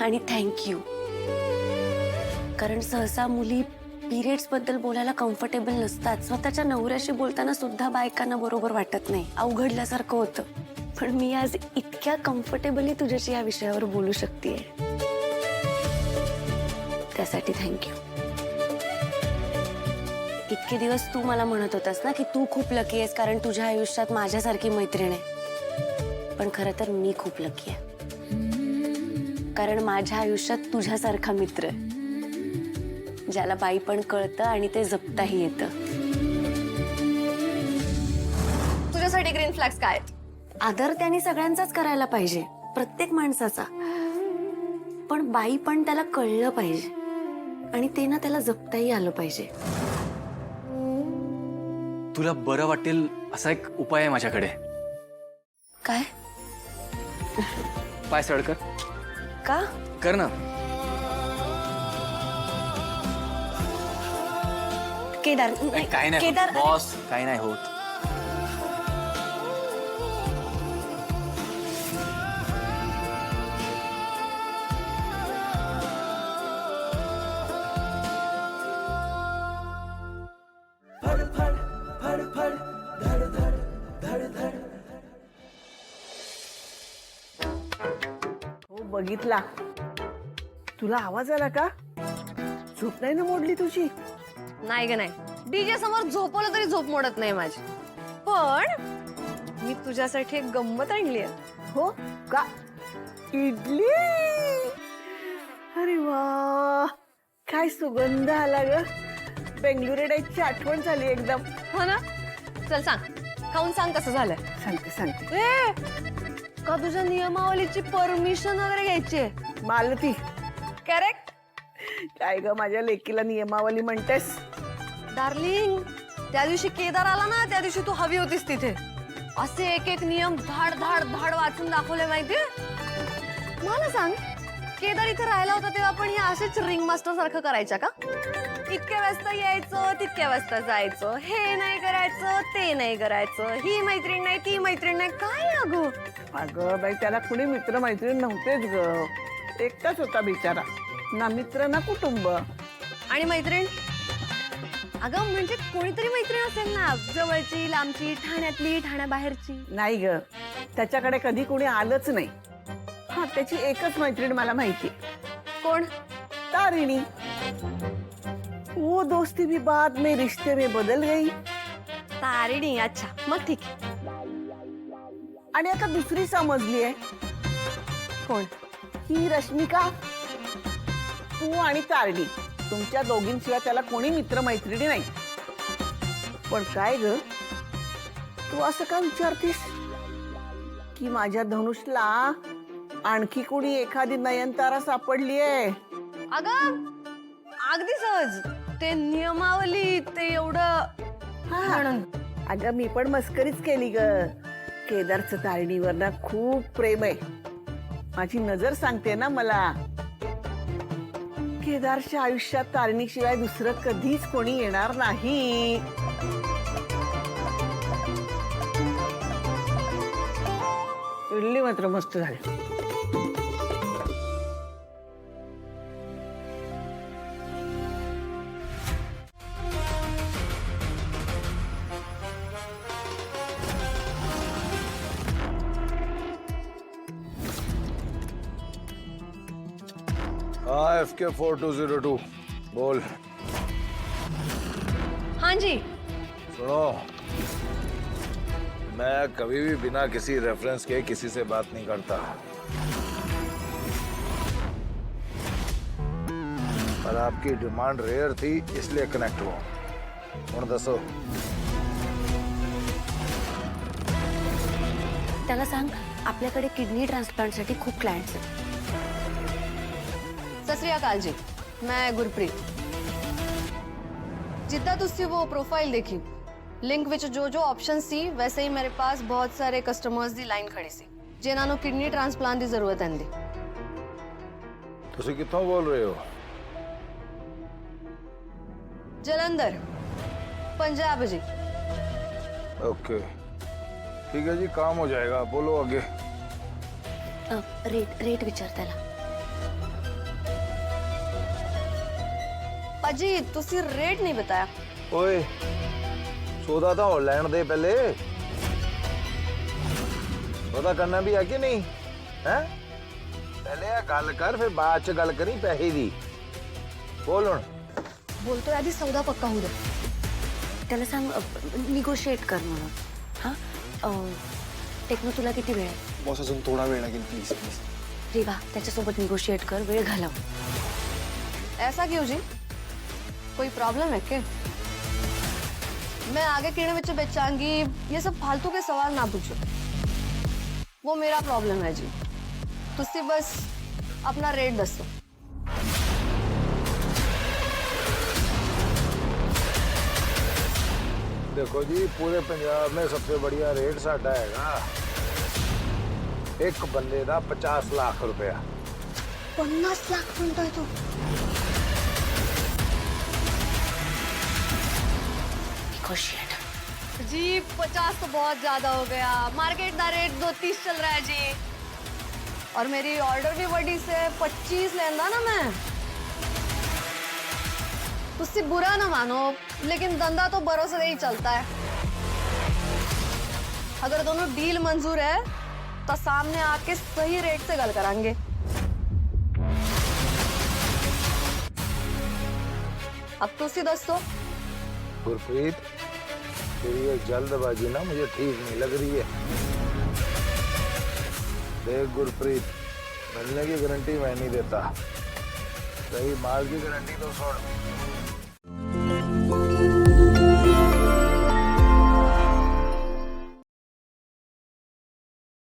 आणि थँक्यू. कारण सहसा मुली पिरियड्स बद्दल बोलायला कम्फर्टेबल नसतात. स्वतःच्या नवऱ्याशी बोलताना सुद्धा बायकांना बरोबर वाटत नाही, अवघडल्यासारखं होतं. पण मी आज इतक्या कम्फर्टेबली तुझ्याशी या विषयावर बोलू शकतेय, त्यासाठी थँक्यू. इतके दिवस तू मला म्हणत होतास ना की तू खूप लकी आहेस कारण तुझ्या आयुष्यात माझ्यासारखी मैत्रीण आहे. पण खरं तर मी खूप लकी आहे कारण माझ्या आयुष्यात तुझ्यासारखा मित्र आहे, ज्याला बाई पण कळतं आणि ते जपताही येतं. तुझ्यासाठी ग्रीन फ्लॅग्स काय? आदर त्याने सगळ्यांचाच करायला पाहिजे, प्रत्येक माणसाचा. पण बाई पण त्याला कळलं पाहिजे आणि ते ना त्याला जपताही आलं पाहिजे. तुला बरं वाटेल असा एक उपाय आहे माझ्याकडे. काय? पाय सड कर. का? कर ना. केदार काय नाही केदार बॉस, काय नाही होत. हो बघितला. तुला आवाज आला का? झोप नाही ना मोडली तुझी? नाही ग नाही, डीजे समोर झोपवलं तरी झोप मोडत नाही माझी. पण मी तुझ्यासाठी एक गंमत आणली आहे. हो का? इडली. अरे वा, काय सुगंध आला ग. बेंगळुरू डायची आठवण झाली एकदम. हो ना? चल सांग, खाऊन सांग कसं झालंय. सांगते सांगते. का तुझ्या नियमावलीची परमिशन वगैरे घ्यायची? मालती, करेक्ट. काय ग माझ्या लेकीला नियमावली म्हणतेस? डार्लिंग, त्या दिवशी केदार आला ना, त्या दिवशी तू हवी होतीस तिथे. असे एक एक नियम धाड धाड धाड वाचून दाखवले माहितीये. मला सांग, केदार इथे राहिला होता तेव्हा पण हे असेच रिंग मास्टर सारखं करायच्या का? इतक्या वाजता यायचं, तितक्या वाजता जायचं, हे नाही करायचं, ते नाही करायचं, ही मैत्रीण नाही, ती मैत्रीण नाही, काय अगं? अगं बाई, त्याला कुणी मित्र मैत्रीण नव्हतेच ग. एकटाच होता बिचारा, ना मित्र ना कुटुंब. आणि मैत्रीण? अगं म्हणजे कोणीतरी मैत्रीण असेल ना, जवळची, लांबची, ठाण्यातली, ठाण्याबाहेरची. नाही ग, त्याच्याकडे कधी कोणी आलंच नाही. हा, त्याची एकच मैत्रीण मला माहिती. कोण? तारिणी. वो दोस्ती भी बाद में रिश्ते में बदल गई. तारिणी. अच्छा, मग ठीक आहे. आणि आता दुसरी समजली आहे. कोण? ही रश्मिका. तू आणि तारिणी, तुमच्या दोघींशिवाय त्याला कोणी मित्र मैत्रिणी नाही. पण काय ग, तू असं का विचारतीस की माझ्या धनुषला आणखी कोणी एखादी नयनतारा सापडलीये? अगं अगदी सहज. ते नियमावली ते एवढं म्हणून. अगं मी पण मस्करीच केली ग. केदारचं तारिणीवर ना खूप प्रेम आहे. माझी नजर सांगते ना मला. केदारच्या आयुष्यात तारिणीशिवाय दुसरं कधीच कोणी येणार नाही. इडली मात्र मस्त झाली. हाँ FK 4202 बोल. हाँ जी. सुनो, मैं कभी भी बिना किसी रेफरेंस के किसी से बात नहीं करता. पर आपकी डिमांड रेयर थी इसलिए कनेक्ट हुआ. कौन दसो? त्याला सांग आपल्याकडे किडनी ट्रान्सप्लांटसाठी खूप क्लायंट्स आहेत. सत श्री अकाल जी, मैं गुरप्रीत. जितना तुझसे वो प्रोफाइल देखी, लिंक विच जो जो ऑप्शन सी, वैसे ही मेरे पास बहुत सारे कस्टमर्स दी लाइन खड़ी सी जिन्होंने किडनी ट्रांसप्लांट की जरूरत है. तुसी कितों बोल रहे हो? जलंधर, पंजाब जी. ओके, ठीक है जी, काम हो जाएगा. बोलो आगे. रेट विचार त्याला. अजी तुसी रेट नहीं बताया। ओए सौदा तो हो लैन दे पहले। सौदा करना भी है कि नहीं है? पहले ये गल कर फिर बाद च गल करी पैसे दी। बोल हुण। बोलतोय आधी सौदा पक्का होऊ दे। त्याला सांग निगोशिएट कर म्हणून. हा टेक्नो तुला किती वेळ आहे? बॉस अजून थोडा वेळ लागेल प्लीज प्लीज. रेवा त्याच्यासोबत निगोशिएट कर, वेळ घालव. ऐसा क्यों जी? कोई प्रॉब्लम है क्या? मैं आगे किड़े बच्चे बेचांगी, ये सब फालतू के सवाल ना पूछो। वो मेरा प्रॉब्लम है जी। तुसी बस अपना रेट दसो। देखो जी पूरे पंजाब में सबसे बढ़िया रेट साडा हैगा। एक बंदे का 50 लाख रुपया। 50 लाख म्हणतोय तू? निगोशिएट. जी 50 तो बहुत ज्यादा हो गया। मार्केट का रेट 230 चल रहा है जी। और मेरी ऑर्डर भी बड़ी से 25 लेंदा ना मैं। तुसी बुरा ना मानो, लेकिन धंधा तो भरोसे ही चलता है। अगर दोनों डील मंजूर है तो सामने आके सही रेट से गल करांगे। अब तुसी दसो। गुरप्रीत तेरी ये जल्दबाजी ना मुझे ठीक नहीं लग रही है। देख गुरप्रीत, मिलने की गारंटी मैं नहीं देता, सही माल की गारंटी तो छोड़।